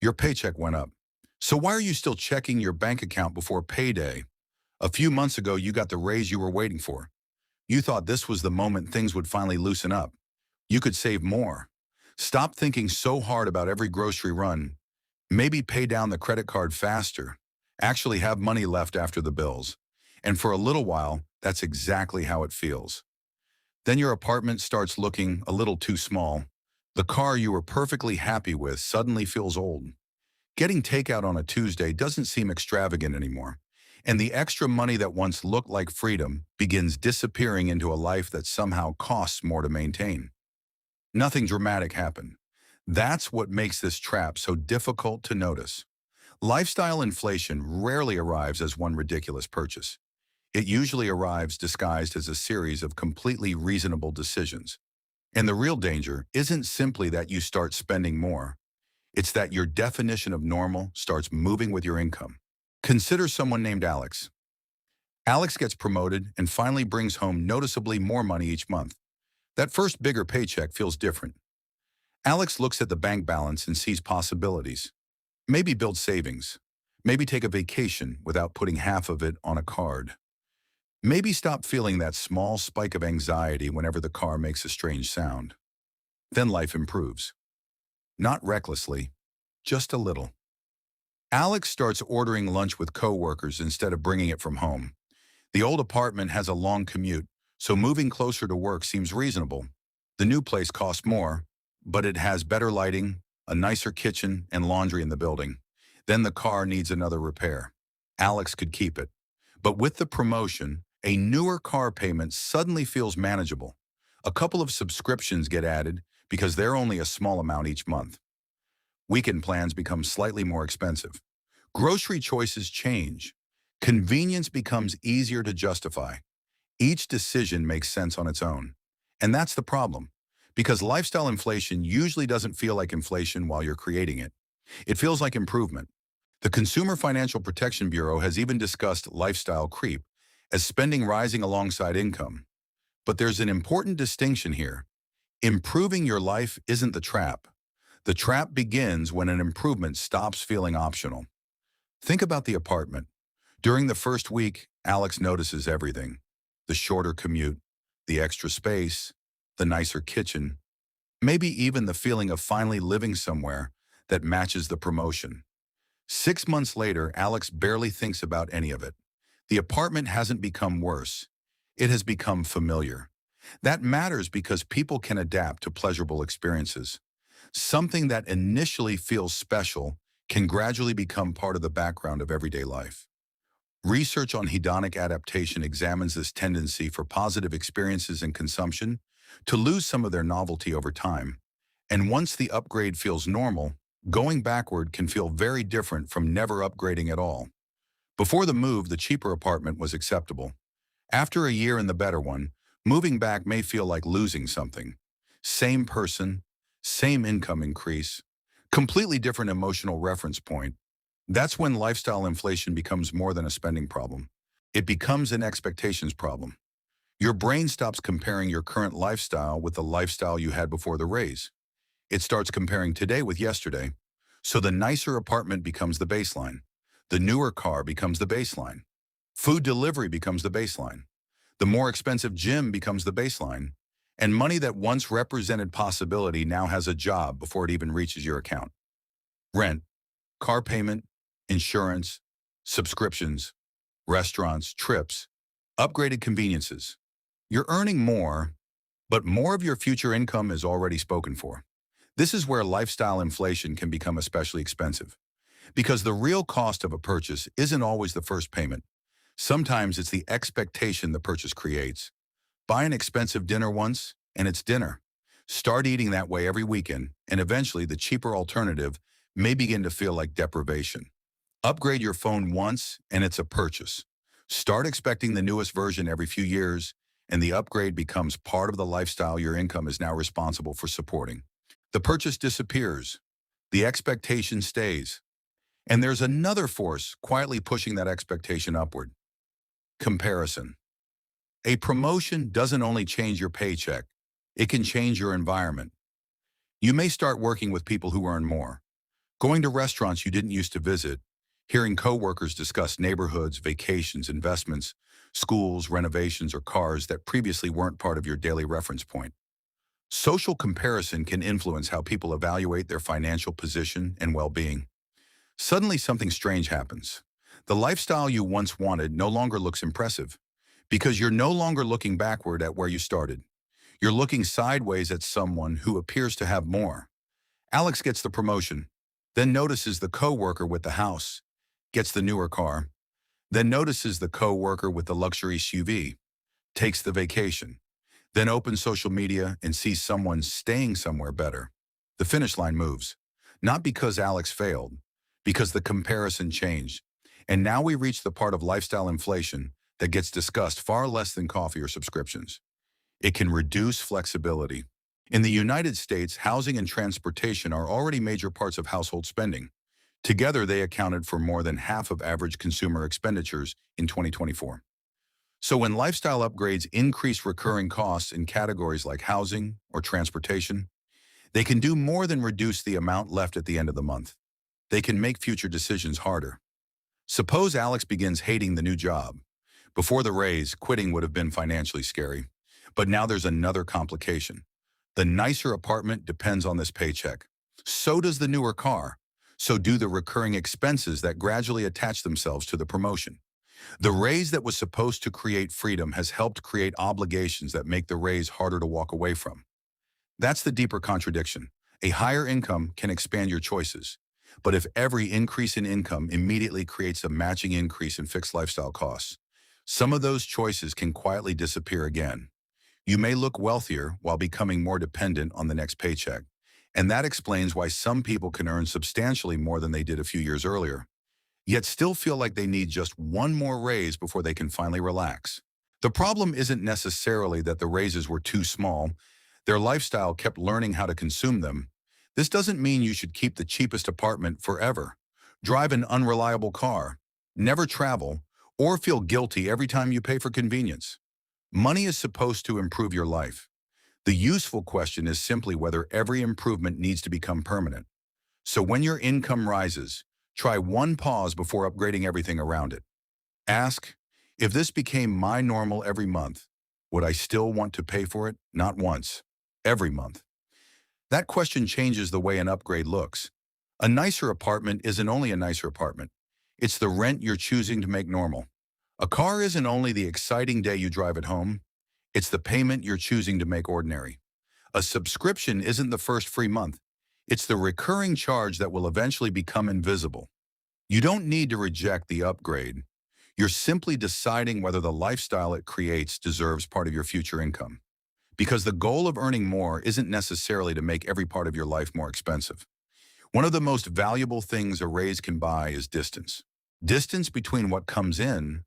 Your paycheck went up. So why are you still checking your bank account before payday? A few months ago, you got the raise you were waiting for. You thought this was the moment things would finally loosen up. You could save more. Stop thinking so hard about every grocery run. Maybe pay down the credit card faster. Actually have money left after the bills. And for a little while, that's exactly how it feels. Then your apartment starts looking a little too small. The car you were perfectly happy with suddenly feels old. Getting takeout on a Tuesday doesn't seem extravagant anymore. And the extra money that once looked like freedom begins disappearing into a life that somehow costs more to maintain. Nothing dramatic happened. That's what makes this trap so difficult to notice. Lifestyle inflation rarely arrives as one ridiculous purchase. It usually arrives disguised as a series of completely reasonable decisions. And the real danger isn't simply that you start spending more. It's that your definition of normal starts moving with your income. Consider someone named Alex. Alex gets promoted and finally brings home noticeably more money each month. That first bigger paycheck feels different. Alex looks at the bank balance and sees possibilities. Maybe build savings. Maybe take a vacation without putting half of it on a card. Maybe stop feeling that small spike of anxiety whenever the car makes a strange sound. Then life improves. Not recklessly, just a little. Alex starts ordering lunch with coworkers instead of bringing it from home. The old apartment has a long commute, so moving closer to work seems reasonable. The new place costs more, but it has better lighting, a nicer kitchen, and laundry in the building. Then the car needs another repair. Alex could keep it. But with the promotion, a newer car payment suddenly feels manageable. A couple of subscriptions get added because they're only a small amount each month. Weekend plans become slightly more expensive. Grocery choices change. Convenience becomes easier to justify. Each decision makes sense on its own. And that's the problem, because lifestyle inflation usually doesn't feel like inflation while you're creating it. It feels like improvement. The Consumer Financial Protection Bureau has even discussed lifestyle creep as spending rising alongside income. But there's an important distinction here. Improving your life isn't the trap. The trap begins when an improvement stops feeling optional. Think about the apartment. During the first week, Alex notices everything. The shorter commute, the extra space, the nicer kitchen, maybe even the feeling of finally living somewhere that matches the promotion. 6 months later, Alex barely thinks about any of it. The apartment hasn't become worse. It has become familiar. That matters because people can adapt to pleasurable experiences. Something that initially feels special can gradually become part of the background of everyday life. Research on hedonic adaptation examines this tendency for positive experiences and consumption to lose some of their novelty over time. And once the upgrade feels normal, going backward can feel very different from never upgrading at all. Before the move, the cheaper apartment was acceptable. After a year in the better one, moving back may feel like losing something. Same person, same income increase, completely different emotional reference point. That's when lifestyle inflation becomes more than a spending problem. It becomes an expectations problem. Your brain stops comparing your current lifestyle with the lifestyle you had before the raise. It starts comparing today with yesterday. So the nicer apartment becomes the baseline. The newer car becomes the baseline. Food delivery becomes the baseline. The more expensive gym becomes the baseline. And money that once represented possibility now has a job before it even reaches your account. Rent, car payment, insurance, subscriptions, restaurants, trips, upgraded conveniences. You're earning more, but more of your future income is already spoken for. This is where lifestyle inflation can become especially expensive, because the real cost of a purchase isn't always the first payment. Sometimes it's the expectation the purchase creates. Buy an expensive dinner once, and it's dinner. Start eating that way every weekend, and eventually the cheaper alternative may begin to feel like deprivation. Upgrade your phone once, and it's a purchase. Start expecting the newest version every few years, and the upgrade becomes part of the lifestyle your income is now responsible for supporting. The purchase disappears. The expectation stays. And there's another force quietly pushing that expectation upward. Comparison. A promotion doesn't only change your paycheck, it can change your environment. You may start working with people who earn more. Going to restaurants you didn't used to visit, hearing coworkers discuss neighborhoods, vacations, investments, schools, renovations, or cars that previously weren't part of your daily reference point. Social comparison can influence how people evaluate their financial position and well-being. Suddenly something strange happens. The lifestyle you once wanted no longer looks impressive because you're no longer looking backward at where you started. You're looking sideways at someone who appears to have more. Alex gets the promotion, then notices the coworker with the house, gets the newer car, then notices the coworker with the luxury SUV, takes the vacation, then opens social media and sees someone staying somewhere better. The finish line moves, not because Alex failed, because the comparison changed. And now we reach the part of lifestyle inflation that gets discussed far less than coffee or subscriptions. It can reduce flexibility. In the United States, housing and transportation are already major parts of household spending. Together, they accounted for more than half of average consumer expenditures in 2024. So when lifestyle upgrades increase recurring costs in categories like housing or transportation, they can do more than reduce the amount left at the end of the month. They can make future decisions harder. Suppose Alex begins hating the new job. Before the raise, quitting would have been financially scary. But now there's another complication. The nicer apartment depends on this paycheck. So does the newer car. So do the recurring expenses that gradually attach themselves to the promotion. The raise that was supposed to create freedom has helped create obligations that make the raise harder to walk away from. That's the deeper contradiction. A higher income can expand your choices. But if every increase in income immediately creates a matching increase in fixed lifestyle costs, some of those choices can quietly disappear again. You may look wealthier while becoming more dependent on the next paycheck. And that explains why some people can earn substantially more than they did a few years earlier, yet still feel like they need just one more raise before they can finally relax. The problem isn't necessarily that the raises were too small. Their lifestyle kept learning how to consume them. This doesn't mean you should keep the cheapest apartment forever, drive an unreliable car, never travel, or feel guilty every time you pay for convenience. Money is supposed to improve your life. The useful question is simply whether every improvement needs to become permanent. So when your income rises, try one pause before upgrading everything around it. Ask, if this became my normal every month, would I still want to pay for it? Not once, every month. That question changes the way an upgrade looks. A nicer apartment isn't only a nicer apartment. It's the rent you're choosing to make normal. A car isn't only the exciting day you drive it home. It's the payment you're choosing to make ordinary. A subscription isn't the first free month. It's the recurring charge that will eventually become invisible. You don't need to reject the upgrade. You're simply deciding whether the lifestyle it creates deserves part of your future income. Because the goal of earning more isn't necessarily to make every part of your life more expensive. One of the most valuable things a raise can buy is distance. Distance between what comes in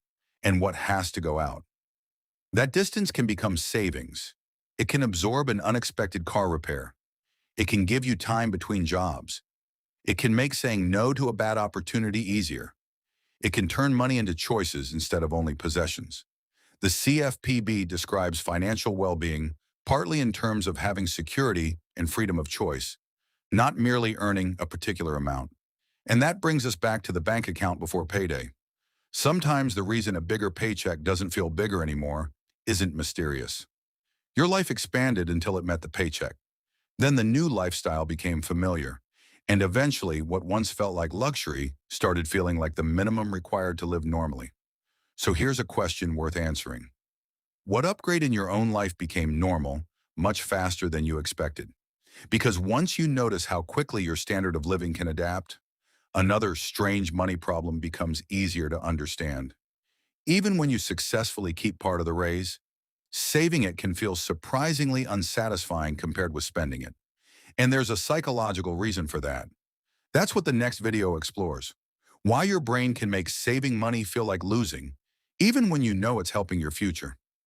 and what has to go out. That distance can become savings. It can absorb an unexpected car repair. It can give you time between jobs. It can make saying no to a bad opportunity easier. It can turn money into choices instead of only possessions. The CFPB describes financial well-being partly in terms of having security and freedom of choice, not merely earning a particular amount. And that brings us back to the bank account before payday. Sometimes the reason a bigger paycheck doesn't feel bigger anymore isn't mysterious. Your life expanded until it met the paycheck. Then the new lifestyle became familiar. And eventually, what once felt like luxury started feeling like the minimum required to live normally. So here's a question worth answering. What upgrade in your own life became normal much faster than you expected? Because once you notice how quickly your standard of living can adapt, another strange money problem becomes easier to understand. Even when you successfully keep part of the raise, saving it can feel surprisingly unsatisfying compared with spending it. And there's a psychological reason for that. That's what the next video explores. Why your brain can make saving money feel like losing, even when you know it's helping your future.